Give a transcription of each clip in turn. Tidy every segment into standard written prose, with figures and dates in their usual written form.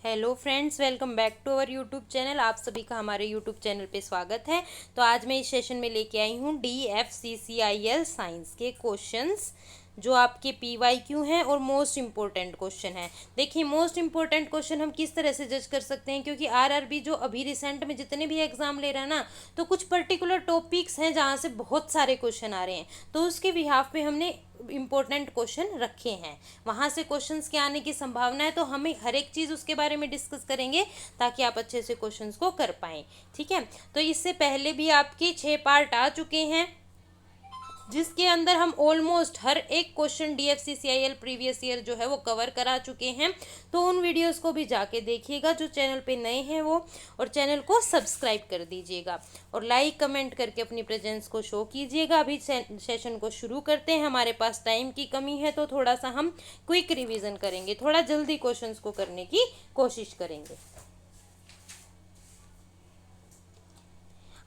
Hello friends, welcome back to our YouTube channel. आप सभी का हमारे यूट्यूब चैनल पे स्वागत है। तो आज मैं इस सेशन में लेके आई हूँ DFCCIL साइंस के क्वेश्चंस जो आपके PYQ हैं और मोस्ट इम्पोर्टेंट क्वेश्चन है। देखिए, मोस्ट इम्पोर्टेंट क्वेश्चन हम किस तरह से जज कर सकते हैं, क्योंकि RRB जो अभी रिसेंट में जितने भी एग्जाम ले रहा है ना, तो कुछ पर्टिकुलर टॉपिक्स हैं जहाँ से बहुत सारे क्वेश्चन आ रहे हैं, तो उसके बिहाफ पे हमने इम्पोर्टेंट क्वेश्चन रखे हैं। वहाँ से क्वेश्चंस के आने की संभावना है, तो हमें हर एक चीज़ उसके बारे में डिस्कस करेंगे ताकि आप अच्छे से क्वेश्चंस को कर पाएँ। ठीक है, तो इससे पहले भी आपके 6 पार्ट आ चुके हैं, जिसके अंदर हम ऑलमोस्ट हर एक क्वेश्चन DFCCIL प्रीवियस ईयर जो है वो कवर करा चुके हैं। तो उन वीडियोस को भी जाके देखिएगा जो चैनल पे नए हैं वो, और चैनल को सब्सक्राइब कर दीजिएगा और लाइक कमेंट करके अपनी प्रेजेंस को शो कीजिएगा। अभी सेशन को शुरू करते हैं। हमारे पास टाइम की कमी है, तो थोड़ा सा हम क्विक रिविजन करेंगे, थोड़ा जल्दी क्वेश्चंस को करने की कोशिश करेंगे।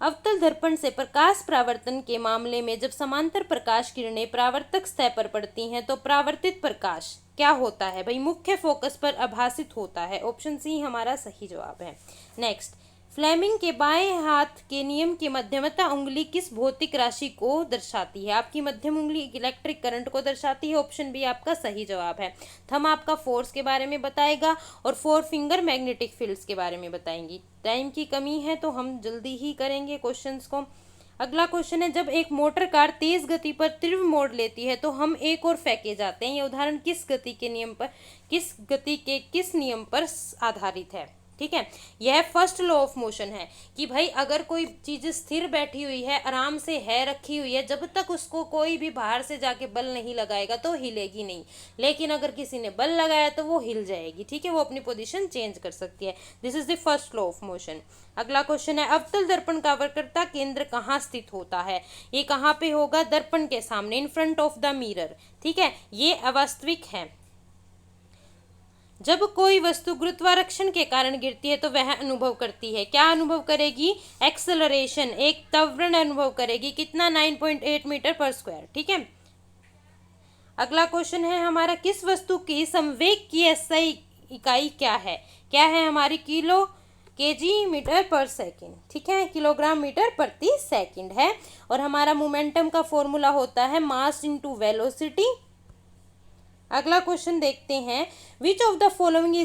अवतल दर्पण से प्रकाश परावर्तन के मामले में जब समांतर प्रकाश किरणें परावर्तक सतह पर पड़ती हैं तो परावर्तित प्रकाश क्या होता है? भाई, मुख्य फोकस पर आभासित होता है। ऑप्शन सी हमारा सही जवाब है। नेक्स्ट, फ्लेमिंग के बाएं हाथ के नियम की मध्यमता उंगली किस भौतिक राशि को दर्शाती है? आपकी मध्यम उंगली इलेक्ट्रिक करंट को दर्शाती है। ऑप्शन बी आपका सही जवाब है। थंब आपका फोर्स के बारे में बताएगा और फोर फिंगर मैग्नेटिक फील्ड्स के बारे में बताएंगी। टाइम की कमी है तो हम जल्दी ही करेंगे क्वेश्चंस को। अगला क्वेश्चन है, जब एक मोटर कार तेज गति पर तीव्र मोड़ लेती है तो हम एक और फेंके जाते हैं। ये उदाहरण किस गति के नियम पर, किस गति के किस नियम पर आधारित है? ठीक है, यह फर्स्ट लॉ ऑफ मोशन है कि भाई अगर कोई चीज स्थिर बैठी हुई है, आराम से है, रखी हुई है, जब तक उसको कोई भी बाहर से जाके बल नहीं लगाएगा तो हिलेगी नहीं, लेकिन अगर किसी ने बल लगाया तो वो हिल जाएगी। ठीक है, वो अपनी पोजीशन चेंज कर सकती है। This is the first law of motion. अगला क्वेश्चन है, अवतल दर्पण का वक्रता केंद्र कहाँ स्थित होता है? ये कहाँ पे होगा? दर्पण के सामने, in front of the mirror. ठीक है, ये अवास्तविक है। जब कोई वस्तु गुरुत्वाकर्षण के कारण गिरती है तो वह अनुभव करती है, क्या अनुभव करेगी? एक्सेलरेशन, एक त्वरण अनुभव करेगी। कितना? 9.8 मीटर पर स्क्वायर। ठीक है, अगला क्वेश्चन है हमारा, किस वस्तु की संवेग की SI इकाई क्या है? क्या है हमारी? किलो, केजी, मीटर पर सेकंड। ठीक है, किलोग्राम मीटर प्रति सेकंड है। और हमारा मोमेंटम का फॉर्मूला होता है मास इनटू वेलोसिटी। अगला क्वेश्चन देखते हैं, विच of the following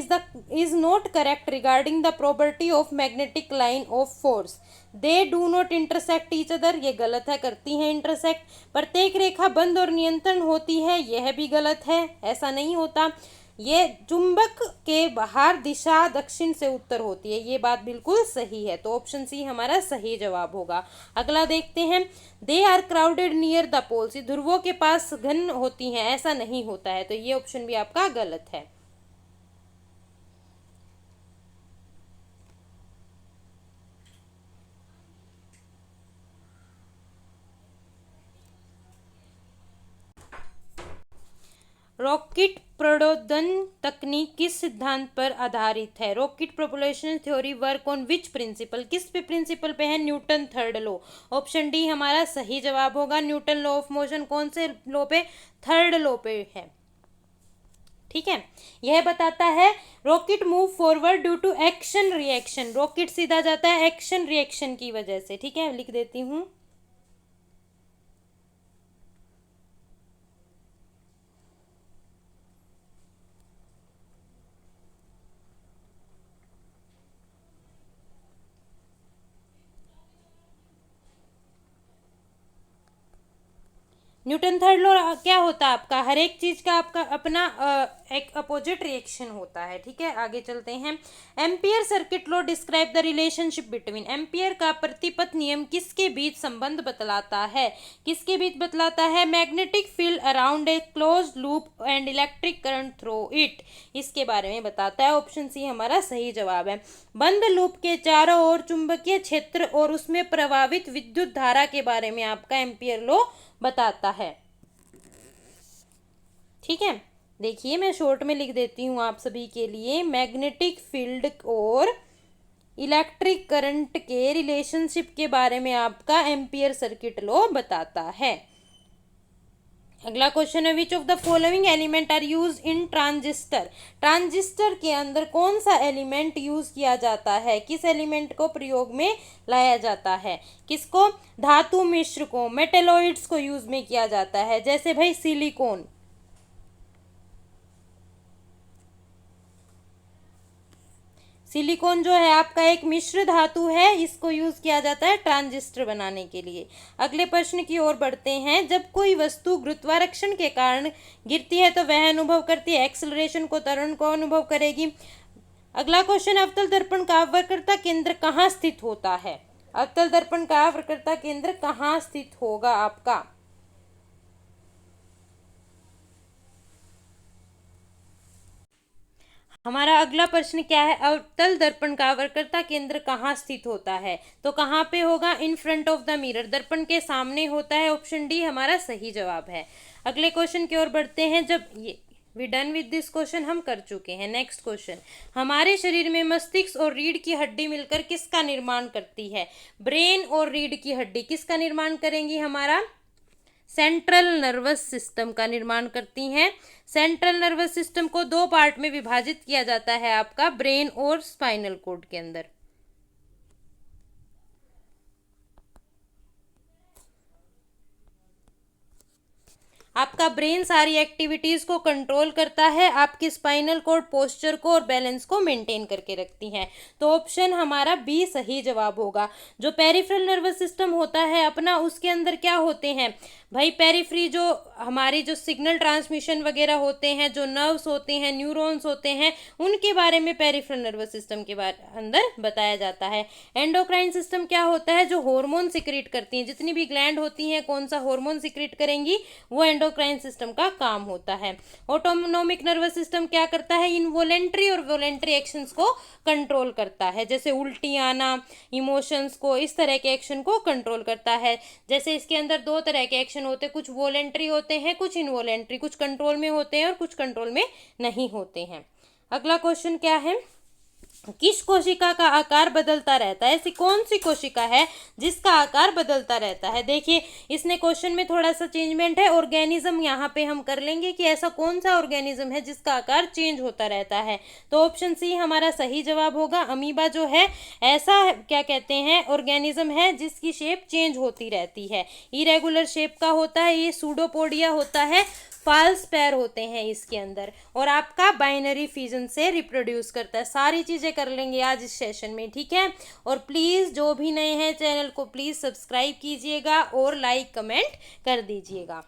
is not correct regarding the property of magnetic line of force? They do not intersect each other, ये गलत है, करती हैं इंटरसेक्ट। प्रत्येक रेखा बंद और नियंत्रण होती है, यह भी गलत है, ऐसा नहीं होता। ये चुंबक के बाहर दिशा दक्षिण से उत्तर होती है, ये बात बिल्कुल सही है। तो ऑप्शन सी हमारा सही जवाब होगा। अगला देखते हैं, they are crowded near the poles, ध्रुवों के पास घन होती हैं, ऐसा नहीं होता है, तो ये ऑप्शन भी आपका गलत है। रॉकेट प्रणोदन तकनीक किस सिद्धांत पर आधारित है? Rocket propulsion theory work on which principle, किस पे प्रिंसिपल पे है? Newton third law. Option D हमारा सही जवाब होगा। न्यूटन लॉ ऑफ मोशन कौन से लॉ पे? थर्ड लॉ पे है। ठीक है, यह बताता है rocket move forward due to action reaction, rocket सीधा जाता है एक्शन रिएक्शन की वजह से। ठीक है, लिख देती हूँ। न्यूटन थर्ड लॉ क्या होता है आपका? हर एक चीज का आपका अपना एक अपोजिट रिएक्शन होता है। ठीक है, आगे चलते हैं। Ampere circuit law describe the relationship between, ampere का प्रतिपथ नियम किसके बीच संबंध बतलाता है? किसके बीच बतलाता है? Magnetic field around a close loop and electric current through it, इसके बारे में बताता है। ऑप्शन सी हमारा सही जवाब है। बंद लूप के चारों ओर चुंबकीय क्षेत्र और उसमें प्रवाहित विद्युत धारा के बारे में आपका एम्पियर लॉ बताता है। ठीक है, देखिए मैं शॉर्ट में लिख देती हूं आप सभी के लिए, मैग्नेटिक फील्ड और इलेक्ट्रिक करंट के रिलेशनशिप के बारे में आपका एम्पियर सर्किट लॉ बताता है। अगला क्वेश्चन है, which of the following element are use in transistor. Transistor के अंदर कौन सा एलिमेंट यूज किया जाता है, किस एलिमेंट को प्रयोग में लाया जाता है, किसको, धातु मिश्र को, मेटेलॉइड्स को यूज में किया जाता है, जैसे भाई सिलिकॉन। सिलिकॉन जो है आपका एक मिश्र धातु है, इसको यूज किया जाता है ट्रांजिस्टर बनाने के लिए। अगले प्रश्न की ओर बढ़ते हैं, जब कोई वस्तु गुरुत्वाकर्षण के कारण गिरती है तो वह अनुभव करती है एक्सेलरेशन को, त्वरण को अनुभव करेगी। अगला क्वेश्चन, अवतल दर्पण का वक्रता केंद्र कहाँ स्थित होता है। अवतल दर्पण का वक्रता केंद्र कहाँ स्थित होगा आपका। हमारा अगला प्रश्न क्या है, अवतल दर्पण का वक्रता केंद्र कहाँ स्थित होता है, तो कहाँ पे होगा, in front of the mirror, दर्पण के सामने होता है। ऑप्शन डी हमारा सही जवाब है। अगले क्वेश्चन की ओर बढ़ते हैं, जब ये we done with this question, हम कर चुके हैं। नेक्स्ट क्वेश्चन, हमारे शरीर में मस्तिष्क और रीढ़ की हड्डी मिलकर किसका निर्माण करती है। ब्रेन और रीढ़ की हड्डी किसका निर्माण करेंगी, हमारा सेंट्रल नर्वस सिस्टम का निर्माण करती हैं। सेंट्रल नर्वस सिस्टम को दो पार्ट में विभाजित किया जाता है आपका ब्रेन और स्पाइनल कॉर्ड के अंदर। आपका ब्रेन सारी एक्टिविटीज को कंट्रोल करता है, आपकी स्पाइनल कॉर्ड पोस्चर को और बैलेंस को मेंटेन करके रखती है। तो ऑप्शन हमारा बी सही जवाब होगा। जो पेरिफेरल नर्वस सिस्टम होता है अपना, उसके अंदर क्या होते हैं भाई, पेरिफ्री जो हमारी जो सिग्नल ट्रांसमिशन वगैरह होते हैं, जो नर्व्स होते हैं, न्यूरॉन्स होते हैं, उनके बारे में पेरिफेरल नर्वस सिस्टम के अंदर बताया जाता है। एंडोक्राइन सिस्टम क्या होता है, जो हार्मोन सिक्रीट करती हैं, जितनी भी ग्लैंड होती हैं कौन सा हार्मोन सिक्रीट करेंगी, वो एंडोक्राइन सिस्टम का काम होता है। ऑटोनोमिक नर्वस सिस्टम क्या करता है, इनवॉलेंट्री और वॉलेंट्री एक्शंस को कंट्रोल करता है, जैसे उल्टी आना, इमोशंस को, इस तरह के एक्शन को कंट्रोल करता है। जैसे इसके अंदर दो तरह के एक्शन होते हैं, कुछ वॉलेंट्री होते हैं, कुछ इनवॉलेंट्री, कुछ कंट्रोल में होते हैं और कुछ कंट्रोल में नहीं होते हैं। अगला क्वेश्चन क्या है, किस कोशिका का आकार बदलता रहता है। ऐसी कौन सी कोशिका है जिसका आकार बदलता रहता है। देखिए इसने क्वेश्चन में थोड़ा सा चेंजमेंट है, ऑर्गेनिज्म यहाँ पे हम कर लेंगे कि ऐसा कौन सा ऑर्गेनिज्म है जिसका आकार चेंज होता रहता है। तो ऑप्शन सी हमारा सही जवाब होगा। अमीबा जो है ऐसा क्या कहते हैं, ऑर्गेनिज्म है जिसकी शेप चेंज होती रहती है, इरेगुलर शेप का होता है, ये सूडोपोडिया होता है, फाल्स पैर होते हैं इसके अंदर, और आपका बाइनरी फिजन से रिप्रोड्यूस करता है। सारी चीज़ें कर लेंगे आज इस सेशन में, ठीक है। और प्लीज़ जो भी नए हैं चैनल को प्लीज़ सब्सक्राइब कीजिएगा और लाइक कमेंट कर दीजिएगा।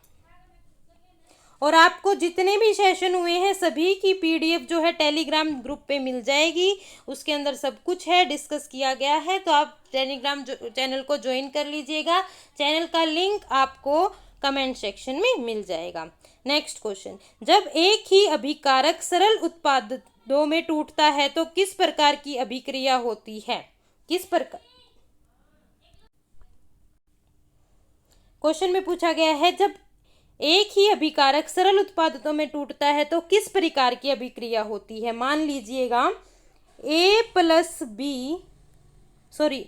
और आपको जितने भी सेशन हुए हैं सभी की पीडीएफ जो है टेलीग्राम ग्रुप पे मिल जाएगी, उसके अंदर सब कुछ है, डिस्कस किया गया है। तो आप टेलीग्राम चैनल को ज्वाइन कर लीजिएगा, चैनल का लिंक आपको कमेंट सेक्शन में मिल जाएगा। नेक्स्ट क्वेश्चन, जब एक ही अभिकारक सरल उत्पादों में टूटता है तो किस प्रकार की अभिक्रिया होती है। किस प्रकार, क्वेश्चन में पूछा गया है जब एक ही अभिकारक सरल उत्पादों में टूटता है तो किस प्रकार की अभिक्रिया होती है। मान लीजिएगा ए प्लस बी, सॉरी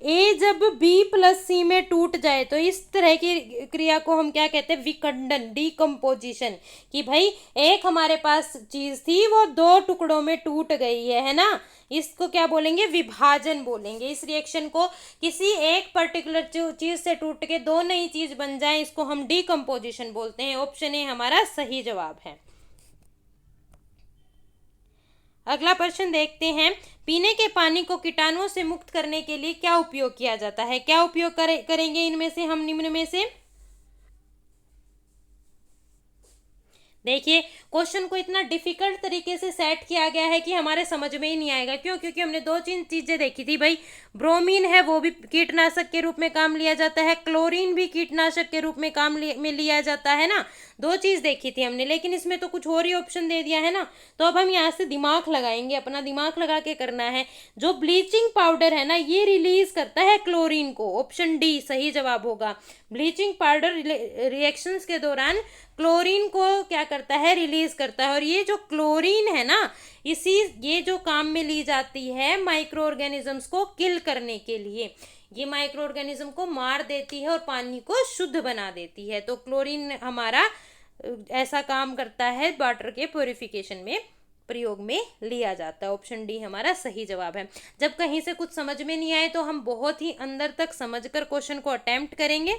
ए जब बी प्लस सी में टूट जाए तो इस तरह की क्रिया को हम क्या कहते हैं, विखंडन, डिकम्पोजिशन। कि भाई एक हमारे पास चीज थी वो दो टुकड़ों में टूट गई है ना, इसको क्या बोलेंगे, विभाजन बोलेंगे। इस रिएक्शन को किसी एक पर्टिकुलर चीज से टूट के दो नई चीज बन जाए, इसको हम डिकम्पोजिशन बोलते हैं। ऑप्शन ए हमारा सही जवाब है। अगला प्रश्न देखते हैं, पीने के पानी को कीटाणुओं से मुक्त करने के लिए क्या उपयोग किया जाता है। क्या उपयोग करेंगे इनमें से हम, निम्न में से। देखिए क्वेश्चन को इतना डिफिकल्ट तरीके से सेट किया गया है कि हमारे समझ में ही नहीं आएगा। क्यों, क्योंकि हमने दो चीजें देखी थी भाई, ब्रोमीन है वो भी कीटनाशक के रूप में काम लिया जाता है, क्लोरीन भी कीटनाशक के रूप में काम में लिया जाता है ना। दो चीज देखी थी हमने, लेकिन इसमें तो कुछ और ही ऑप्शन दे दिया है ना। तो अब हम यहाँ से दिमाग लगाएंगे, अपना दिमाग लगा के करना है। जो ब्लीचिंग पाउडर है ना, ये रिलीज करता है क्लोरीन को। ऑप्शन डी सही जवाब होगा। ब्लीचिंग पाउडर रिएक्शंस के दौरान क्लोरीन को क्या करता है, रिलीज इंक्रीज करता है। और ये जो क्लोरीन है ना, ये जो काम में ली जाती है माइक्रो ऑर्गेनिजम्स को किल करने के लिए। ये माइक्रो ऑर्गेनिज्म को मार देती है और पानी को शुद्ध बना देती है। तो क्लोरीन हमारा ऐसा काम करता है, वाटर के प्योरिफिकेशन में प्रयोग में लिया जाता है। ऑप्शन डी हमारा सही जवाब है। जब कहीं से कुछ समझ में नहीं आए तो हम बहुत ही अंदर तक समझकर क्वेश्चन को अटेम्प्ट करेंगे।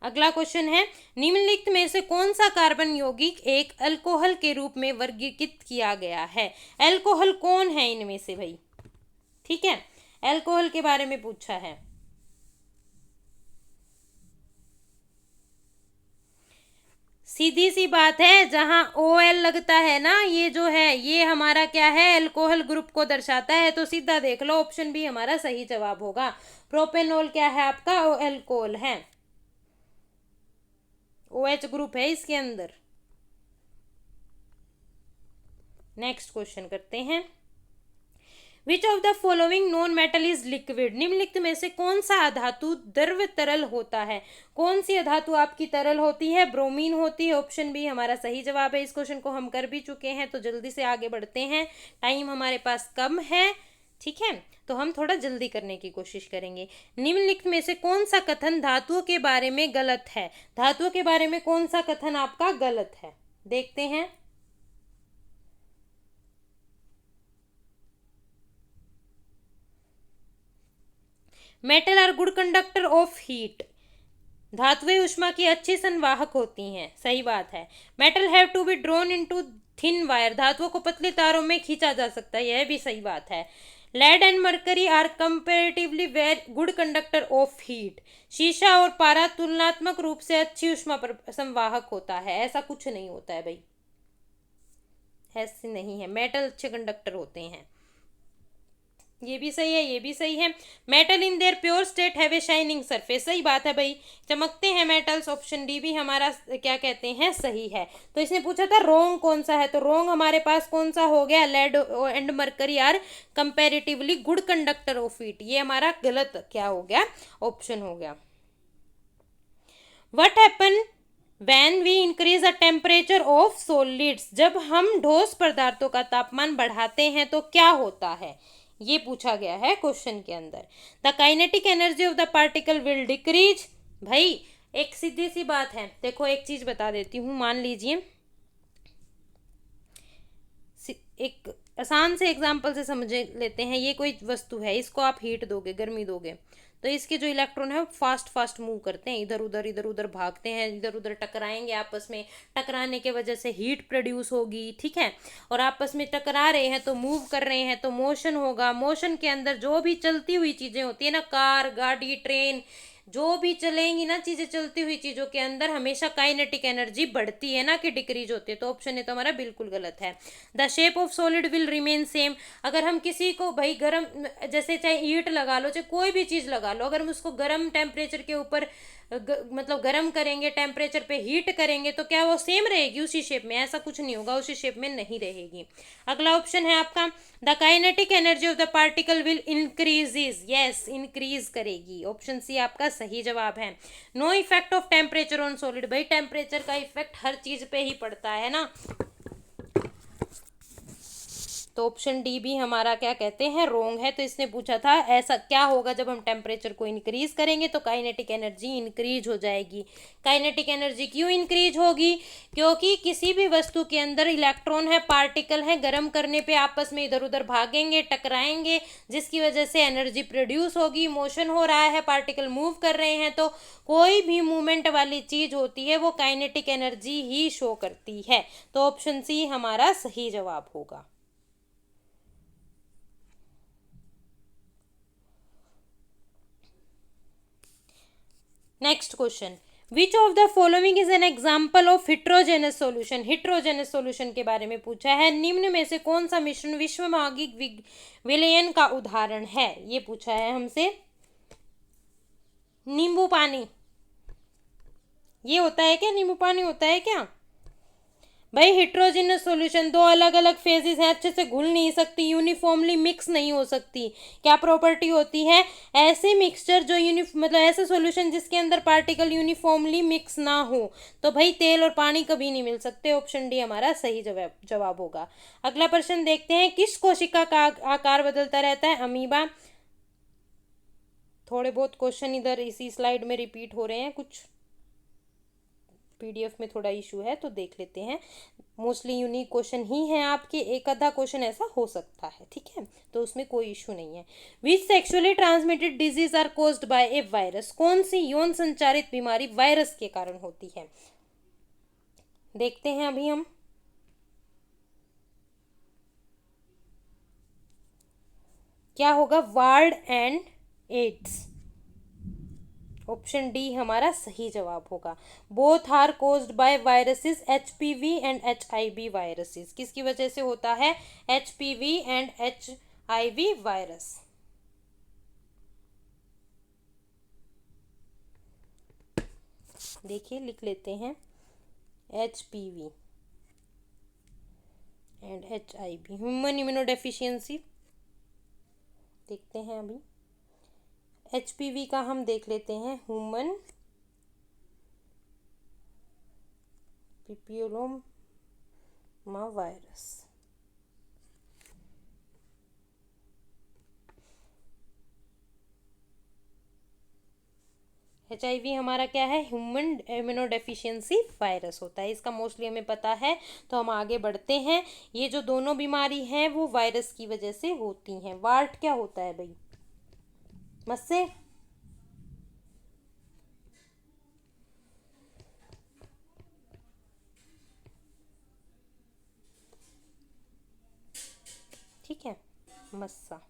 अगला क्वेश्चन है, निम्नलिखित में से कौन सा कार्बन यौगिक एक अल्कोहल के रूप में वर्गीकृत किया गया है? अल्कोहल कौन है इनमें से भाई? ठीक है, अल्कोहल के बारे में पूछा है। सीधी सी बात है, जहां OL लगता है ना, ये जो है ये हमारा क्या है, अल्कोहल ग्रुप को दर्शाता है। तो सीधा देख लो, ऑप्शन बी हमारा सही जवाब होगा। प्रोपेनॉल क्या है आपका? अल्कोहल है, OH ग्रुप है इसके अंदर। नेक्स्ट क्वेश्चन करते हैं, विच of the following non metal is liquid? निम्नलिखित में से कौन सा अधातु द्रव तरल होता है? कौन सी अधातु आपकी तरल होती है? ब्रोमीन होती है। ऑप्शन बी हमारा सही जवाब है। इस क्वेश्चन को हम कर भी चुके हैं, तो जल्दी से आगे बढ़ते हैं, टाइम हमारे पास कम है। ठीक है, तो हम थोड़ा जल्दी करने की कोशिश करेंगे। निम्नलिखित में से कौन सा कथन धातुओं के बारे में गलत है? धातुओं के बारे में कौन सा कथन आपका गलत है? देखते हैं। Metal are good conductor of heat. धातुएं ऊष्मा की अच्छी संवाहक होती हैं, सही बात है। Metal have to be drawn into thin wire. धातुओं को पतले तारों में खींचा जा सकता है, यह भी सही बात है। Lead and mercury are comparatively very good conductor of heat. शीशा और पारा तुलनात्मक रूप से अच्छी ऊष्मा पर संवाहक होता है। ऐसा कुछ नहीं होता है भाई, ऐसे नहीं है। मेटल अच्छे कंडक्टर होते हैं, ये भी सही है, ये भी सही है। Metal in their pure state have a shining surface. सही बात है भाई, चमकते हैं मेटल्स। ऑप्शन डी भी हमारा क्या कहते हैं, सही है। तो इसने पूछा था रोंग कौन सा है, तो रोंग हमारे पास कौन सा हो गया? Lead and mercury are comparatively good conductor of heat. ये हमारा गलत क्या हो गया? ऑप्शन हो गया। What happen when we increase the temperature of solids? जब हम ठोस पदार्थों का तापमान बढ़ाते हैं तो क्या होता है, ये पूछा गया है क्वेश्चन के अंदर। The kinetic energy of the particle will decrease. भाई एक सीधी सी बात है, देखो एक चीज बता देती हूँ। मान लीजिए, एक आसान से एग्जांपल से समझ लेते हैं। ये कोई वस्तु है, इसको आप हीट दोगे, गर्मी दोगे, तो इसके जो इलेक्ट्रॉन है वो फास्ट फास्ट मूव करते हैं, इधर उधर भागते हैं, इधर उधर टकराएंगे आपस में। टकराने के वजह से हीट प्रोड्यूस होगी, ठीक है। और आपस में टकरा रहे हैं तो मूव कर रहे हैं तो मोशन होगा। मोशन के अंदर जो भी चलती हुई चीजें होती है ना, कार, गाड़ी, ट्रेन, जो भी चलेंगी ना चीजें, चलती हुई चीजों के अंदर हमेशा काइनेटिक एनर्जी बढ़ती है ना कि डिक्रीज होती है। तो ऑप्शन है तो हमारा बिल्कुल गलत है। The shape of solid will remain same. अगर हम किसी को भाई गर्म, जैसे चाहे ईंट लगा लो, चाहे कोई भी चीज लगा लो, अगर हम उसको गर्म टेम्परेचर के ऊपर मतलब गर्म करेंगे, टेम्परेचर पे हीट करेंगे, तो क्या वो सेम रहेगी उसी शेप में? ऐसा कुछ नहीं होगा, उसी शेप में नहीं रहेगी। अगला ऑप्शन है आपका, the kinetic energy of the particle will increases. Yes, increase करेगी। ऑप्शन सी आपका सही जवाब है। No effect of temperature on solid. भाई टेम्परेचर का इफेक्ट हर चीज पे ही पड़ता है ना, तो ऑप्शन डी भी हमारा क्या कहते हैं, रोंग है। तो इसने पूछा था ऐसा क्या होगा जब हम टेम्परेचर को इंक्रीज करेंगे, तो काइनेटिक एनर्जी इंक्रीज हो जाएगी। काइनेटिक एनर्जी क्यों इंक्रीज होगी? क्योंकि किसी भी वस्तु के अंदर इलेक्ट्रॉन है, पार्टिकल है, गर्म करने पे आपस में इधर उधर भागेंगे, टकराएंगे, जिसकी वजह से एनर्जी प्रोड्यूस होगी। मोशन हो रहा है, पार्टिकल मूव कर रहे हैं, तो कोई भी मूवमेंट वाली चीज होती है वो काइनेटिक एनर्जी ही शो करती है। तो ऑप्शन सी हमारा सही जवाब होगा। Next question, which of the following is an example of heterogeneous solution? Heterogeneous solution के बारे में पूछा है। निम्न में से कौन सा मिश्रण विश्वमागिक विलयन का उदाहरण है? ये पूछा है हमसे। नींबू पानी ये होता है क्या? नींबू पानी होता है क्या? भाई हेट्रोजेनस सॉल्यूशन, दो अलग अलग फेजेस हैं, अच्छे से घुल नहीं सकती, यूनिफॉर्मली मिक्स नहीं हो सकती। क्या प्रॉपर्टी होती है? ऐसे मिक्सचर जो मतलब ऐसे सॉल्यूशन जिसके अंदर पार्टिकल यूनिफॉर्मली मिक्स ना हो। तो भाई तेल और पानी कभी नहीं मिल सकते। ऑप्शन डी हमारा सही जवाब होगा। अगला प्रश्न देखते हैं, किस कोशिका का आकार बदलता रहता है? अमीबा। थोड़े बहुत क्वेश्चन इधर इसी स्लाइड में रिपीट हो रहे हैं, कुछ पीडीएफ में थोड़ा इशू है तो देख लेते हैं। मोस्टली यूनिक क्वेश्चन ही है आपके, एक आधा क्वेश्चन ऐसा हो सकता है, ठीक है, तो उसमें कोई इशू नहीं है। Which sexually transmitted disease are caused by a virus? कौन सी यौन संचारित बीमारी वायरस के कारण होती है? देखते हैं अभी हम। क्या होगा? Wart and AIDS. Option D हमारा सही जवाब होगा। Both are caused by viruses HPV and HIV viruses. किसकी वजह से होता है? HPV and HIV virus. देखिए लिख लेते हैं, HPV and HIV, human immunodeficiency. देखते हैं अभी एचपीवी का हम देख लेते हैं, ह्यूमन पिपिलोमा वायरस। एचआईवी हमारा क्या है? ह्यूमन इम्यूनोडेफिशिएंसी वायरस होता है, इसका मोस्टली हमें पता है। तो हम आगे बढ़ते हैं। ये जो दोनों बीमारी हैं वो वायरस की वजह से होती हैं। वार्ट क्या होता है भाई? मस्से। ठीक है, मस्सा।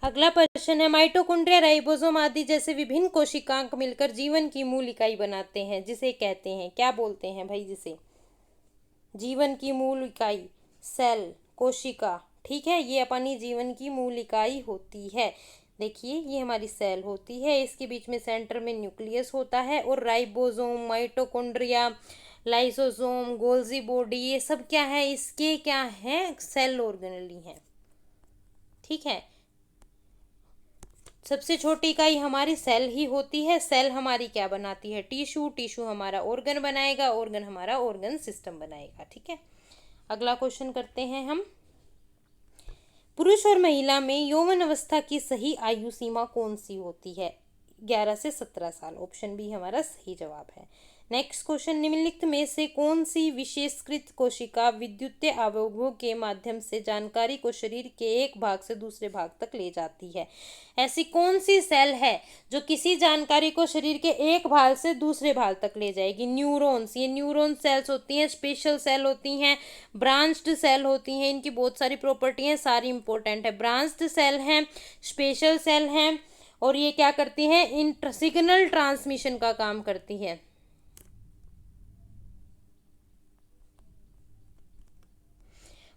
अगला प्रश्न है, माइटोकॉन्ड्रिया, राइबोसोम आदि जैसे विभिन्न कोशिकांग मिलकर जीवन की मूल इकाई बनाते हैं, जिसे कहते हैं, क्या बोलते हैं भाई जिसे? जीवन की मूल इकाई, सेल, कोशिका। ठीक है, ये अपनी जीवन की मूल इकाई होती है। देखिए ये हमारी सेल होती है, इसके बीच में सेंटर में न्यूक्लियस होता है, और ribosome, mitochondria, lysosome, Golgi body, ये सब क्या है? इसके क्या है? सेल ऑर्गेनेली हैं। ठीक है, सबसे छोटी इकाई हमारी सेल ही होती है। सेल हमारी क्या बनाती है? टिश्यू। टिश्यू हमारा ऑर्गन बनाएगा, ऑर्गन हमारा ऑर्गन सिस्टम बनाएगा। ठीक है, अगला क्वेश्चन करते हैं हम। पुरुष और महिला में यौवन अवस्था की सही आयु सीमा कौन सी होती है? 11 से 17 साल। ऑप्शन बी हमारा सही जवाब है। नेक्स्ट क्वेश्चन, निम्नलिखित में से कौन सी विशेषकृत कोशिका विद्युतीय आवेगों के माध्यम से जानकारी को शरीर के एक भाग से दूसरे भाग तक ले जाती है? ऐसी कौन सी सेल है जो किसी जानकारी को शरीर के एक भाग से दूसरे भाग तक ले जाएगी? न्यूरॉन्स। ये न्यूरॉन सेल्स होती हैं, स्पेशल सेल होती हैं, ब्रांच्ड सेल होती हैं। इनकी बहुत सारी प्रॉपर्टी हैं, सारी इंपॉर्टेंट है। ब्रांच्ड सेल हैं, स्पेशल सेल हैं, और ये क्या करती हैं? सिग्नल ट्रांसमिशन का काम करती है।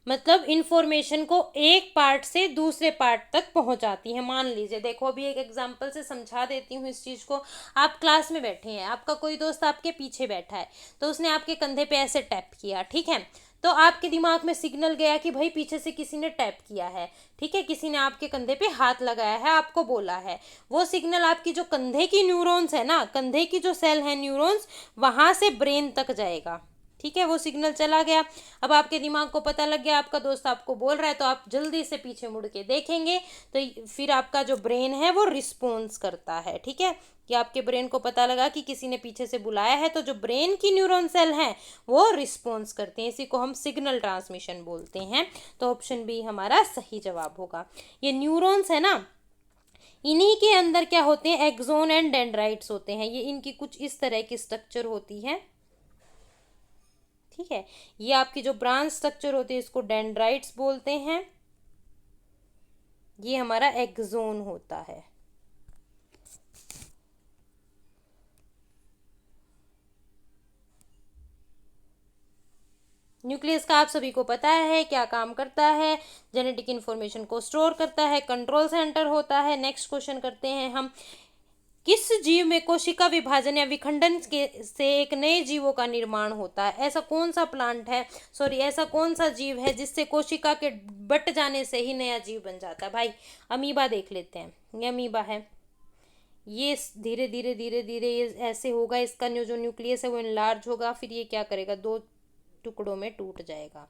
मतलब इंफॉर्मेशन को एक पार्ट से दूसरे पार्ट तक पहुंचाती है। मान लीजिए, देखो अभी एक एग्जांपल से समझा देती हूँ इस चीज को। आप क्लास में बैठे हैं, आपका कोई दोस्त आपके पीछे बैठा है, तो उसने आपके कंधे पे ऐसे टैप किया, ठीक है, तो आपके दिमाग में सिग्नल गया कि भाई पीछे से किसी ने टैप किया है, ठीक है, किसी ने आपके कंधे पे हाथ लगाया है, आपको बोला है। वो सिग्नल आपकी जो कंधे की न्यूरॉन्स है ना, कंधे की जो सेल है न्यूरॉन्स, वहां से ब्रेन तक जाएगा। ठीक है, वो सिग्नल चला गया। अब आपके दिमाग को पता लग गया आपका दोस्त आपको बोल रहा है, तो आप जल्दी से पीछे मुड़ के देखेंगे, तो फिर आपका जो ब्रेन है वो रिस्पॉन्स करता है। ठीक है, कि आपके ब्रेन को पता लगा कि किसी ने पीछे से बुलाया है, तो जो ब्रेन की न्यूरॉन सेल हैं वो रिस्पॉन्स करते हैं। इसी को हम सिग्नल ट्रांसमिशन बोलते हैं। तो ऑप्शन बी हमारा सही जवाब होगा। ये न्यूरॉन्स है ना, इन्हीं के अंदर क्या होते हैं? एक्सोन एंड डेंड्राइट्स होते हैं। ये इनकी कुछ इस तरह की स्ट्रक्चर होती है। ठीक है, ये आपकी जो ब्रांच स्ट्रक्चर होती है इसको डेंड्राइट्स बोलते हैं। ये हमारा एक्सोन होता है। न्यूक्लियस का आप सभी को पता है क्या काम करता है, जेनेटिक इंफॉर्मेशन को स्टोर करता है, कंट्रोल सेंटर होता है। नेक्स्ट क्वेश्चन करते हैं हम, किस जीव में कोशिका विभाजन या विखंडन के से एक नए जीवों का निर्माण होता है? ऐसा कौन सा प्लांट है, सॉरी ऐसा कौन सा जीव है जिससे कोशिका के बट जाने से ही नया जीव बन जाता है? भाई अमीबा देख लेते हैं, ये अमीबा है। ये धीरे धीरे धीरे धीरे ये ऐसे होगा, इसका जो न्यूक्लियस है वो इनलार्ज होगा, फिर ये क्या करेगा, दो टुकड़ों में टूट जाएगा।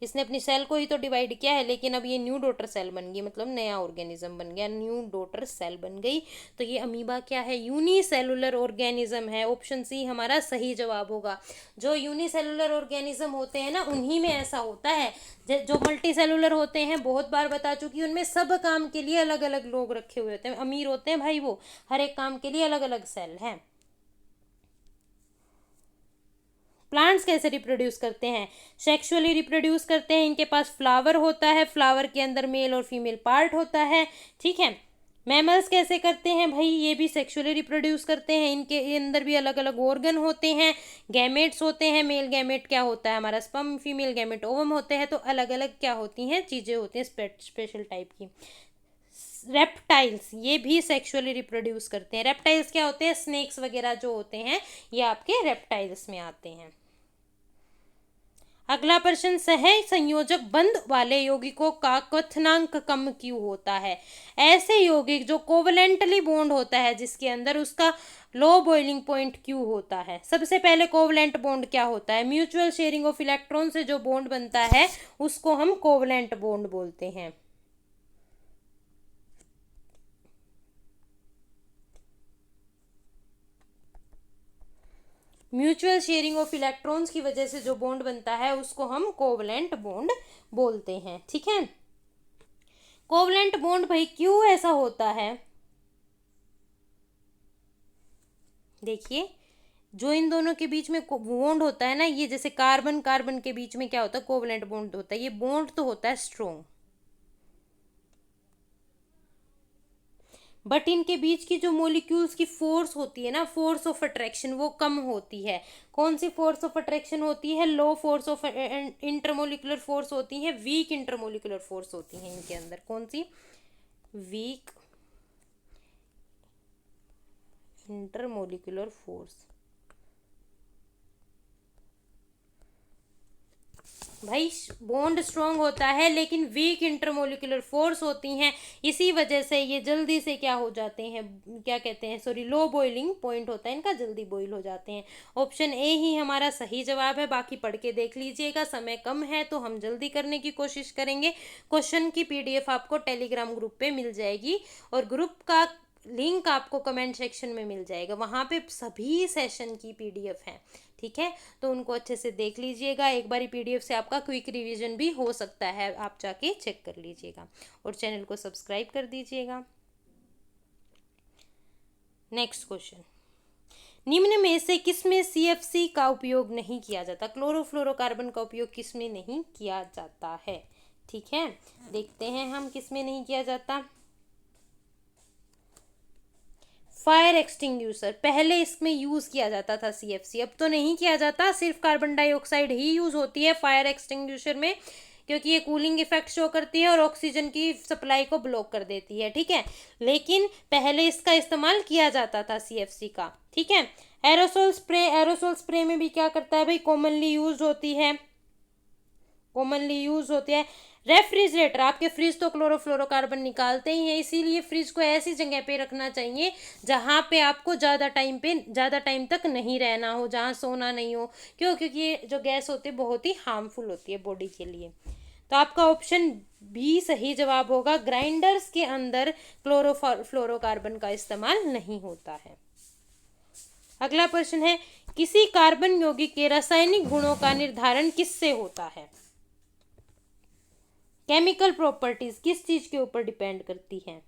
इसने अपनी सेल को ही तो डिवाइड किया है, लेकिन अब ये न्यू डॉटर सेल बन गई, मतलब नया ऑर्गेनिज्म बन गया, न्यू डॉटर सेल बन गई। तो ये अमीबा क्या है, यूनिसेलुलर ऑर्गेनिज्म है। ऑप्शन सी हमारा सही जवाब होगा। जो यूनिसेलुलर ऑर्गेनिज्म होते हैं ना, उन्हीं में ऐसा होता है। जो मल्टी सेलुलर होते हैं, बहुत बार बता चुकी हूँ, उनमें सब काम के लिए अलग अलग लोग रखे हुए होते हैं, अमीर होते हैं भाई वो, हर एक काम के लिए अलग अलग सेल हैं। प्लांट्स कैसे रिप्रोड्यूस करते हैं? सेक्सुअली रिप्रोड्यूस करते हैं। इनके पास फ्लावर होता है, फ्लावर के अंदर मेल और फीमेल पार्ट होता है, ठीक है। मैमल्स कैसे करते हैं भाई, ये भी सेक्सुअली रिप्रोड्यूस करते हैं, इनके अंदर भी अलग अलग ऑर्गन होते हैं, गैमेट्स होते हैं। मेल गैमेट क्या होता है हमारा स्पर्म, फीमेल गैमेट ओवम होते हैं। तो अलग अलग क्या होती हैं चीज़ें होती हैं स्पेशल टाइप की। रेप्टाइल्स ये भी सेक्सुअली रिप्रोड्यूस करते हैं। रेप्टाइल्स क्या होते हैं, स्नेक्स वगैरह जो होते हैं, ये आपके रेप्टाइल्स में आते हैं। अगला प्रश्न, सह संयोजक बंध वाले यौगिकों का क्वथनांक कम क्यों होता है? ऐसे यौगिक जो कोवलेंटली बॉन्ड होता है जिसके अंदर, उसका लो बॉइलिंग पॉइंट क्यों होता है? सबसे पहले कोवलेंट बॉन्ड क्या होता है? म्यूचुअल शेयरिंग ऑफ इलेक्ट्रॉन से जो बॉन्ड बनता है उसको हम कोवलेंट बॉन्ड बोलते हैं। म्यूचुअल शेयरिंग ऑफ इलेक्ट्रॉन्स की वजह से जो बॉन्ड बनता है उसको हम कोवलेंट बॉन्ड बोलते हैं, ठीक है। कोवलेंट बॉन्ड भाई क्यों ऐसा होता है? देखिए, जो इन दोनों के बीच में बॉन्ड होता है ना, ये जैसे कार्बन कार्बन के बीच में क्या होता है, कोवलेंट बॉन्ड होता है। ये बॉन्ड तो होता है स्ट्रॉन्ग, बट इनके बीच की जो मोलिक्यूल्स की फोर्स होती है ना, फोर्स ऑफ अट्रैक्शन, वो कम होती है। कौन सी फोर्स ऑफ अट्रैक्शन होती है? लो फोर्स ऑफ इंटरमोलिकुलर फोर्स होती है, वीक इंटरमोलिकुलर फोर्स होती है इनके अंदर। कौन सी? Weak intermolecular force. भाई बॉन्ड स्ट्रॉन्ग होता है लेकिन वीक इंटरमोलिकुलर फोर्स होती हैं, इसी वजह से ये जल्दी से क्या हो जाते हैं, क्या कहते हैं, सॉरी, लो बॉइलिंग पॉइंट होता है इनका, जल्दी बॉइल हो जाते हैं। ऑप्शन ए ही हमारा सही जवाब है। बाकी पढ़ के देख लीजिएगा, समय कम है तो हम जल्दी करने की कोशिश करेंगे। क्वेश्चन की पीडीएफ आपको टेलीग्राम ग्रुप पे मिल जाएगी, और ग्रुप का लिंक आपको कमेंट सेक्शन में मिल जाएगा, वहाँ पे सभी सेशन की पीडीएफ है, ठीक है। तो उनको अच्छे से देख लीजिएगा। एक बारी पीडीएफ से आपका क्विक रिवीजन भी हो सकता है, आप जाके चेक कर लीजिएगा, और चैनल को सब्सक्राइब कर दीजिएगा। नेक्स्ट क्वेश्चन, निम्न में से किसमें सीएफसी का उपयोग नहीं किया जाता? क्लोरोफ्लोरोकार्बन का उपयोग किसमें नहीं किया जाता है? ठीक है, देखते हैं हम किसमें नहीं किया जाता। फायर एक्सटिंग्यूशर, पहले इसमें यूज किया जाता था सीएफसी, अब तो नहीं किया जाता, सिर्फ कार्बन डाइऑक्साइड ही यूज होती है फायर एक्सटिंग्यूशर में, क्योंकि ये कूलिंग इफेक्ट शो करती है और ऑक्सीजन की सप्लाई को ब्लॉक कर देती है, ठीक है। लेकिन पहले इसका इस्तेमाल किया जाता था सीएफसी का, ठीक है। एरोसोल स्प्रे, एरोसोल स्प्रे में भी क्या करता है भाई, कॉमनली यूज होती है, कॉमनली यूज होती है। रेफ्रिजरेटर, आपके फ्रिज तो क्लोरोफ्लोरोकार्बन निकालते ही हैं, इसीलिए फ्रिज को ऐसी जगह पे रखना चाहिए जहाँ पे आपको ज़्यादा टाइम तक नहीं रहना हो, जहाँ सोना नहीं हो। क्यों? क्योंकि ये जो गैस होती है बहुत ही हार्मफुल होती है बॉडी के लिए। तो आपका ऑप्शन बी सही जवाब होगा। ग्राइंडर्स के अंदर क्लोरोफ्लोरोकार्बन का इस्तेमाल नहीं होता है। अगला प्रश्न है, किसी कार्बन यौगिक के रासायनिक गुणों का निर्धारण किससे होता है? केमिकल प्रॉपर्टीज किस चीज के ऊपर डिपेंड करती हैं?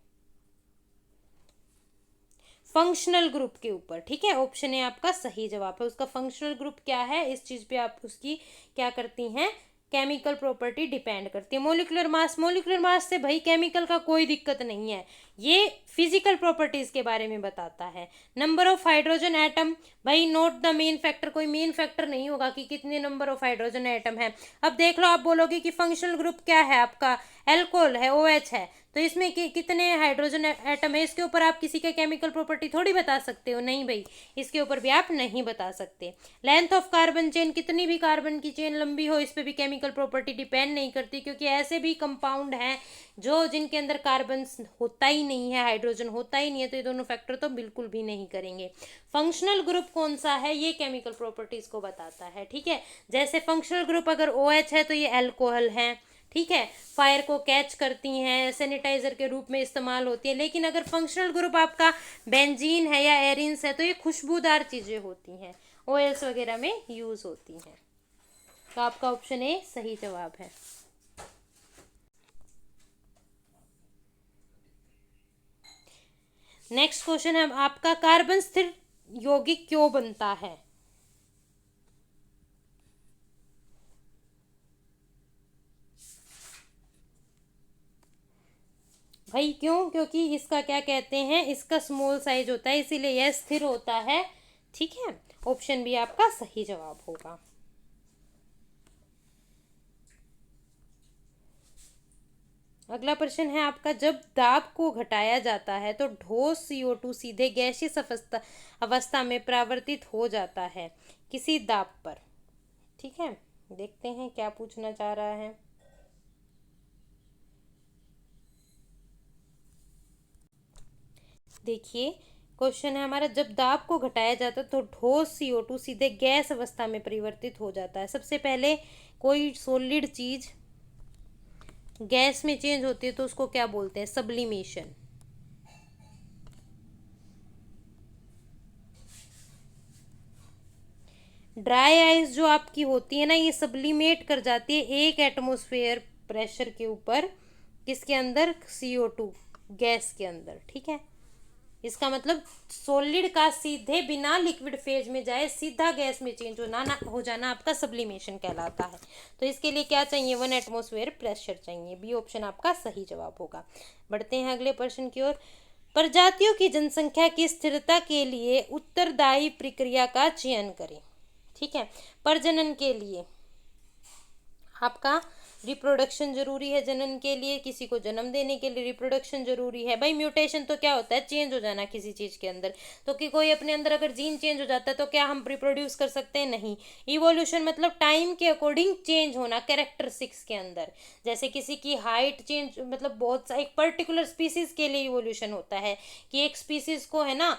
फंक्शनल ग्रुप के ऊपर, ठीक है। ऑप्शन ए आपका सही जवाब है। उसका फंक्शनल ग्रुप क्या है, इस चीज पे आप उसकी क्या करती हैं, केमिकल प्रॉपर्टी डिपेंड करती है। मोलिकुलर मास से भाई केमिकल का कोई दिक्कत नहीं है, ये फिजिकल प्रॉपर्टीज के बारे में बताता है। नंबर ऑफ हाइड्रोजन एटम, भाई नोट द मेन फैक्टर, कोई मेन फैक्टर नहीं होगा कि कितने नंबर ऑफ हाइड्रोजन एटम है। अब देख लो, आप बोलोगे कि फंक्शनल ग्रुप क्या है आपका, एल्कोहल है, OH है, तो इसमें कितने हाइड्रोजन एटम है, इसके ऊपर आप किसी का केमिकल प्रॉपर्टी थोड़ी बता सकते हो, नहीं भाई, इसके ऊपर भी आप नहीं बता सकते। लेंथ ऑफ कार्बन चेन, कितनी भी कार्बन की चेन लंबी हो, इस पे भी केमिकल प्रॉपर्टी डिपेंड नहीं करती, क्योंकि ऐसे भी कंपाउंड हैं जो जिनके अंदर कार्बन होता ही नहीं है, हाइड्रोजन होता ही नहीं है, तो ये दोनों फैक्टर तो बिल्कुल भी नहीं करेंगे। फंक्शनल ग्रुप कौन सा है, ये केमिकल प्रॉपर्टीज को बताता है, ठीक है। जैसे फंक्शनल ग्रुप अगर OH है तो ये अल्कोहल है, ठीक है, फायर को कैच करती हैं, सैनिटाइजर के रूप में इस्तेमाल होती है। लेकिन अगर फंक्शनल ग्रुप आपका बेंजीन है या एरिन्स है तो ये खुशबूदार चीज़ें होती हैं, ऑयल्स वगैरह में यूज़ होती हैं। तो आपका ऑप्शन ए सही जवाब है। नेक्स्ट क्वेश्चन है आपका, कार्बन स्थिर यौगिक क्यों बनता है। भाई क्यों, क्योंकि इसका क्या कहते हैं, इसका स्मॉल साइज होता है, इसीलिए यह स्थिर होता है, ठीक है। ऑप्शन बी आपका सही जवाब होगा। अगला प्रश्न है आपका, जब दाब को घटाया जाता है तो ठोस CO2 सीधे गैसीय अवस्था में परिवर्तित हो जाता है किसी दाब पर, ठीक है। देखते हैं क्या पूछना चाह रहा है। देखिए क्वेश्चन है हमारा, जब दाब को घटाया जाता है तो ठोस CO2 सीधे गैस अवस्था में परिवर्तित हो जाता है। सबसे पहले कोई सॉलिड चीज गैस में चेंज होती है तो उसको क्या बोलते हैं, सब्लिमेशन। ड्राई आइस जो आपकी होती है ना, ये सब्लिमेट कर जाती है 1 एटमॉस्फेयर प्रेशर के ऊपर, किसके अंदर, CO2 गैस के अंदर, ठीक है। इसका मतलब सॉलिड का सीधे बिना लिक्विड फेज में जाए सीधा गैस में चेंज हो जाना आपका सब्लिमेशन कहलाता है। तो इसके लिए क्या चाहिए, 1 एटमॉस्फेयर प्रेशर चाहिए। बी ऑप्शन आपका सही जवाब होगा। बढ़ते हैं अगले प्रश्न की ओर। प्रजातियों की जनसंख्या की स्थिरता के लिए उत्तरदायी प्रक्रिया का चयन करें, ठीक है। प्रजनन के लिए आपका रिप्रोडक्शन जरूरी है, जनन के लिए, किसी को जन्म देने के लिए रिप्रोडक्शन जरूरी है। भाई म्यूटेशन तो क्या होता है, चेंज हो जाना किसी चीज के अंदर, तो कि कोई अपने अंदर अगर जीन चेंज हो जाता है तो क्या हम रिप्रोड्यूस कर सकते हैं, नहीं। इवोल्यूशन मतलब टाइम के अकॉर्डिंग चेंज होना कैरेक्टरिस्टिक्स के अंदर, जैसे किसी की हाइट चेंज, मतलब बहुत सा एक पर्टिकुलर स्पीसीज के लिए इवोल्यूशन होता है कि एक स्पीसीज को है ना,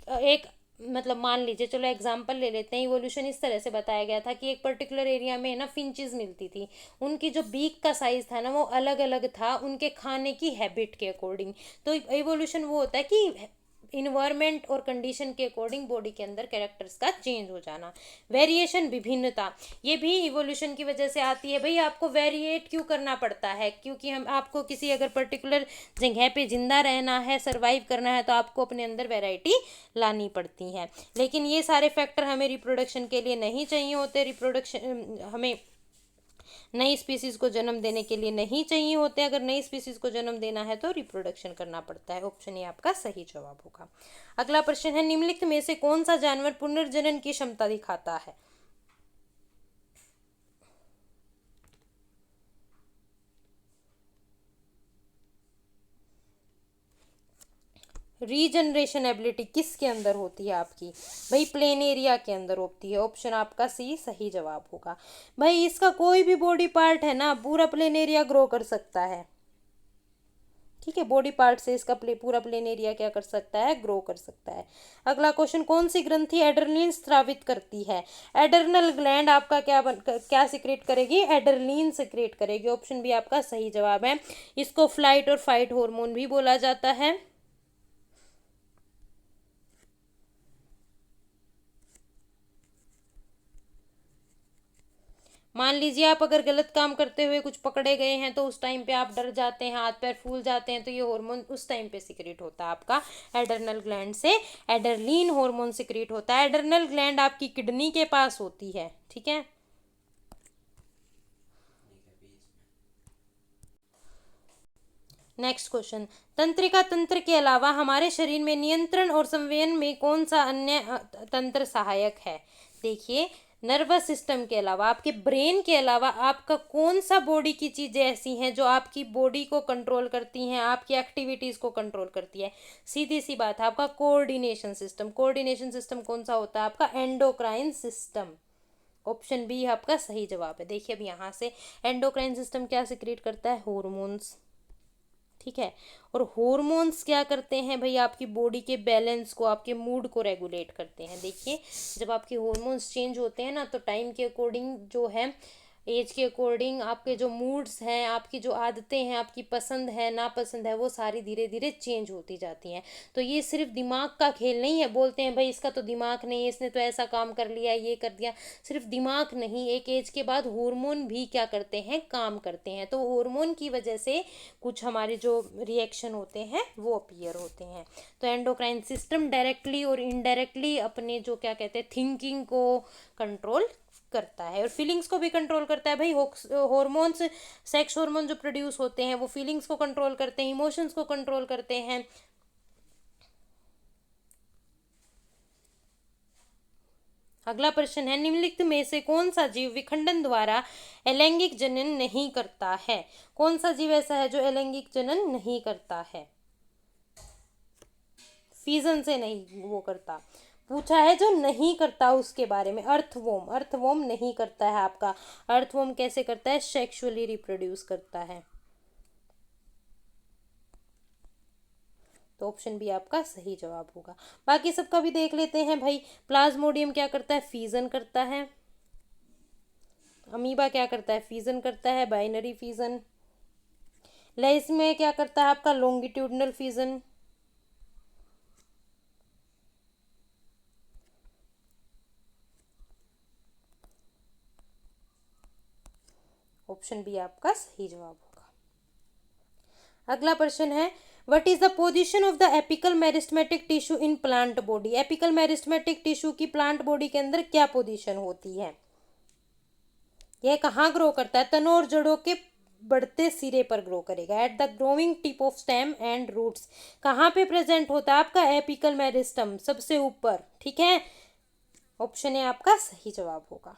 एक मतलब मान लीजिए, चलो एग्जांपल ले लेते हैं, इवोल्यूशन इस तरह से बताया गया था कि एक पर्टिकुलर एरिया में ना फिंचेस मिलती थी, उनकी जो बीक का साइज था ना वो अलग अलग था उनके खाने की हैबिट के अकॉर्डिंग। तो इवोल्यूशन वो होता है कि इन्वायरमेंट और कंडीशन के अकॉर्डिंग बॉडी के अंदर कैरेक्टर्स का चेंज हो जाना। वेरिएशन, विभिन्नता, ये भी इवोल्यूशन की वजह से आती है। भाई आपको वेरिएट क्यों करना पड़ता है, क्योंकि हम आपको किसी अगर पर्टिकुलर जगह पे जिंदा रहना है, सरवाइव करना है, तो आपको अपने अंदर वैरायटी लानी पड़ती है। लेकिन ये सारे फैक्टर हमें रिप्रोडक्शन के लिए नहीं चाहिए होते, रिप्रोडक्शन हमें नई स्पीसीज को जन्म देने के लिए नहीं चाहिए होते। अगर नई स्पीसीज को जन्म देना है तो रिप्रोडक्शन करना पड़ता है। ऑप्शन ए आपका सही जवाब होगा। अगला प्रश्न है, निम्नलिखित में से कौन सा जानवर पुनर्जनन की क्षमता दिखाता है। रीजनरेशन एबिलिटी किसके अंदर होती है आपकी, भाई प्लेन एरिया के अंदर होती है। ऑप्शन आपका सी सही जवाब होगा। भाई इसका कोई भी बॉडी पार्ट है ना, पूरा प्लेन एरिया ग्रो कर सकता है, ठीक है। बॉडी पार्ट से इसका पूरा प्लेन एरिया क्या कर सकता है, ग्रो कर सकता है। अगला क्वेश्चन, कौन सी ग्रंथि एड्रेनलिन स्रावित करती है। एडर्नल ग्लैंड आपका क्या सिक्रेट करेगी, एड्रेनलिन सिक्रेट करेगी। ऑप्शन बी आपका सही जवाब है। इसको फ्लाइट और फाइट हार्मोन भी बोला जाता है। मान लीजिए आप अगर गलत काम करते हुए कुछ पकड़े गए हैं तो उस टाइम पे आप डर जाते हैं, हाथ पैर फूल जाते हैं, तो ये हार्मोन उस टाइम पे सिक्रेट होता है आपका एडर्नल ग्लैंड से। एड्रेनलिन हार्मोन सिक्रेट होता है। एडर्नल ग्लैंड आपकी किडनी के पास होती है, ठीक है। नेक्स्ट क्वेश्चन, तंत्रिका तंत्र के अलावा हमारे शरीर में नियंत्रण और संवेदन में कौन सा अन्य तंत्र सहायक है? देखिए, नर्वस सिस्टम के अलावा, आपके ब्रेन के अलावा आपका कौन सा बॉडी की चीजें ऐसी हैं जो आपकी बॉडी को कंट्रोल करती हैं, आपकी एक्टिविटीज को कंट्रोल करती है? सीधी सी बात है, आपका कोऑर्डिनेशन सिस्टम। कोऑर्डिनेशन सिस्टम कौन सा होता है? आपका एंडोक्राइन सिस्टम। ऑप्शन बी आपका सही जवाब है। देखिए अब यहाँ से, एंडोक्राइन सिस्टम क्या सिक्रीट करता है? हॉर्मोन्स। ठीक है, और हॉर्मोन्स क्या करते हैं भाई? आपकी बॉडी के बैलेंस को, आपके मूड को रेगुलेट करते हैं। देखिए, जब आपके हॉर्मोन्स चेंज होते हैं ना, तो टाइम के अकॉर्डिंग जो है, एज के अकॉर्डिंग आपके जो मूड्स हैं, आपकी जो आदतें हैं, आपकी पसंद है नापसंद है, वो सारी धीरे धीरे चेंज होती जाती हैं। तो ये सिर्फ दिमाग का खेल नहीं है। बोलते हैं भाई इसका तो दिमाग नहीं है, इसने तो ऐसा काम कर लिया, ये कर दिया। सिर्फ दिमाग नहीं, एक एज के बाद हार्मोन भी क्या करते हैं? काम करते हैं। तो हार्मोन की वजह से कुछ हमारे जो रिएक्शन होते हैं वो अपीयर होते हैं। तो एंडोक्राइन सिस्टम डायरेक्टली और इनडायरेक्टली अपने जो क्या कहते हैं, थिंकिंग को कंट्रोल करता है और फीलिंग्स को भी कंट्रोल करता है भाई। हॉर्मोन्स, सेक्स हार्मोन जो प्रोड्यूस होते हैं वो फीलिंग्स को कंट्रोल करते हैं, इमोशंस को कंट्रोल करते हैं। अगला प्रश्न है, निम्नलिखित में से कौन सा जीव विखंडन द्वारा अलैंगिक जनन नहीं करता है? कौन सा जीव ऐसा है जो अलैंगिक जनन नहीं करता है? फीजन से नहीं वो करता, पूछा है जो नहीं करता उसके बारे में। अर्थवोम, अर्थवोम नहीं करता है आपका। अर्थवोम कैसे करता है? सेक्सुअली रिप्रोड्यूस करता है। तो ऑप्शन बी आपका सही जवाब होगा। बाकी सबका भी देख लेते हैं भाई। प्लाज्मोडियम क्या करता है? फीजन करता है। अमीबा क्या करता है? फीजन करता है, बाइनरी फीजन। लेस में क्या करता है आपका? Longitudinal fission. ऑप्शन बी आपका सही जवाब होगा। अगला प्रश्न है, what is the position of the apical meristematic tissue in plant body? Apical meristematic tissue की प्लांट बॉडी के अंदर क्या पोजीशन होती है? यह कहाँ ग्रो करता है? तनों और जड़ों के बढ़ते सिरे पर ग्रो करेगा। At the growing tip of stem and roots. कहाँ पे प्रेजेंट होता है आपका एपिकल मेरिस्टम? सबसे ऊपर। ठीक है, ऑप्शन ए आपका सही जवाब होगा।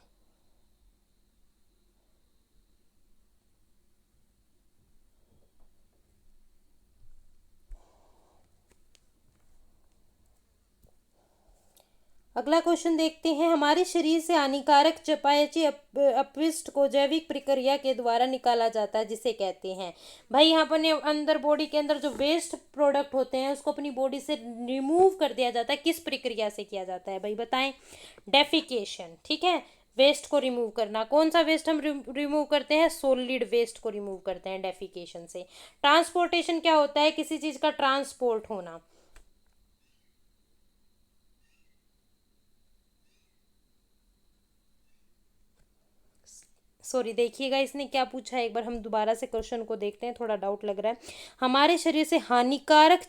अगला क्वेश्चन देखते हैं, हमारे शरीर से हानिकारक चयापचय अपशिष्ट को जैविक प्रक्रिया के द्वारा निकाला जाता है, जिसे कहते हैं भाई, यहाँ पर अंदर बॉडी के अंदर जो वेस्ट प्रोडक्ट होते हैं उसको अपनी बॉडी से रिमूव कर दिया जाता है। किस प्रक्रिया से किया जाता है भाई? बताएं। डेफिकेशन। ठीक है, वेस्ट को रिमूव करना। कौन सा वेस्ट हम रिमूव करते हैं? सॉलिड वेस्ट को रिमूव करते हैं डेफिकेशन से। ट्रांसपोर्टेशन क्या होता है? किसी चीज का ट्रांसपोर्ट होना। सॉरी, देखिएगा इसने क्या पूछा है, एक बार हम दोबारा से क्वेश्चन को देखते हैं, थोड़ा डाउट लग रहा है। हमारे शरीर से हानिकारक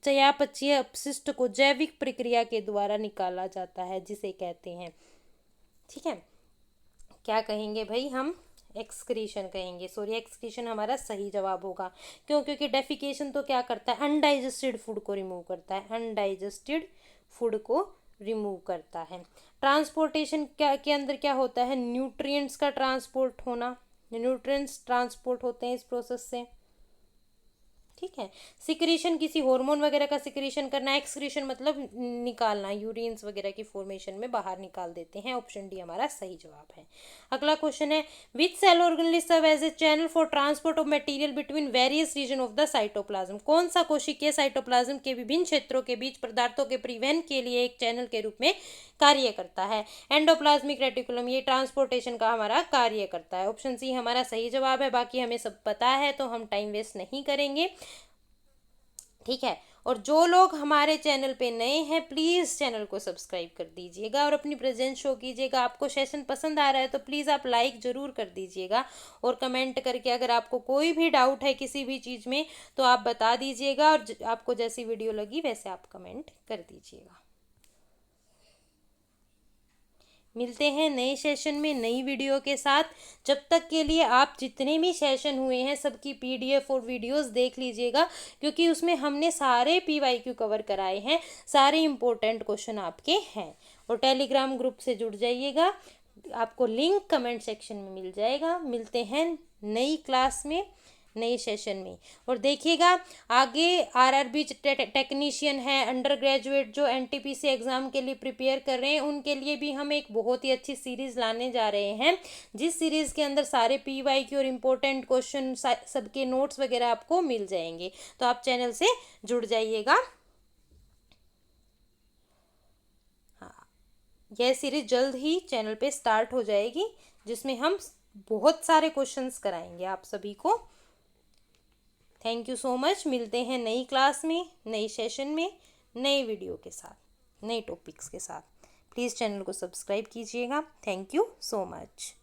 चयापचय अपशिष्ट को जैविक प्रक्रिया के द्वारा निकाला जाता है, जिसे कहते हैं, ठीक है, क्या कहेंगे भाई? हम एक्सक्रीशन कहेंगे। सॉरी, एक्सक्रीशन हमारा सही जवाब होगा। क्यों? क्योंकि डेफिकेशन तो क्या करता है? अनडाइजेस्टेड फूड को रिमूव करता है। अनडाइजेस्टेड फूड को रिमूव करता है। ट्रांसपोर्टेशन क्या के अंदर क्या होता है? न्यूट्रिएंट्स का ट्रांसपोर्ट होना। न्यूट्रिएंट्स ट्रांसपोर्ट होते हैं इस प्रोसेस से। ठीक है, सिक्रीशन किसी हार्मोन वगैरह का सिक्रीशन करना। एक्सक्रीशन मतलब निकालना, यूरिन्स वगैरह की फॉर्मेशन में बाहर निकाल देते हैं। ऑप्शन डी हमारा सही जवाब है। अगला क्वेश्चन है, which cell organelle serve as a channel for transport of material between various region of the cytoplasm? कौन सा कोशिकीय साइटोप्लाज्म के विभिन्न क्षेत्रों के बीच पदार्थों के परिवहन के लिए एक चैनल के रूप में कार्य करता है? एंडोप्लाज्मिक रेटिकुलम, ये ट्रांसपोर्टेशन का हमारा कार्य करता है। ऑप्शन सी हमारा सही जवाब है। बाकी हमें सब पता है तो हम टाइम वेस्ट नहीं करेंगे। ठीक है, और जो लोग हमारे चैनल पे नए हैं प्लीज़ चैनल को सब्सक्राइब कर दीजिएगा और अपनी प्रेजेंस शो कीजिएगा। आपको सेशन पसंद आ रहा है तो प्लीज़ आप लाइक ज़रूर कर दीजिएगा और कमेंट करके अगर आपको कोई भी डाउट है किसी भी चीज़ में तो आप बता दीजिएगा, और आपको जैसी वीडियो लगी वैसे आप कमेंट कर दीजिएगा। मिलते हैं नए सेशन में नई वीडियो के साथ। जब तक के लिए आप जितने भी सेशन हुए हैं सबकी पीडीएफ और वीडियोस देख लीजिएगा, क्योंकि उसमें हमने सारे पीवाईक्यू कवर कराए हैं, सारे इम्पोर्टेंट क्वेश्चन आपके हैं। और टेलीग्राम ग्रुप से जुड़ जाइएगा, आपको लिंक कमेंट सेक्शन में मिल जाएगा। मिलते हैं नई क्लास में नए सेशन में। और देखिएगा आगे आरआरबी टेक्नीशियन है, अंडर ग्रेजुएट जो एनटीपीसी एग्ज़ाम के लिए प्रिपेयर कर रहे हैं, उनके लिए भी हम एक बहुत ही अच्छी सीरीज़ लाने जा रहे हैं, जिस सीरीज़ के अंदर सारे पीवाईक्यू और इम्पोर्टेंट क्वेश्चन सबके नोट्स वगैरह आपको मिल जाएंगे। तो आप चैनल से जुड़ जाइएगा। हाँ, यह सीरीज जल्द ही चैनल पे स्टार्ट हो जाएगी, जिसमें हम बहुत सारे क्वेश्चंस कराएंगे आप सभी को। Thank you so much. मिलते हैं नई क्लास में नई सेशन में नए वीडियो के साथ, नए टॉपिक्स के साथ। प्लीज़ चैनल को सब्सक्राइब कीजिएगा। Thank you so much.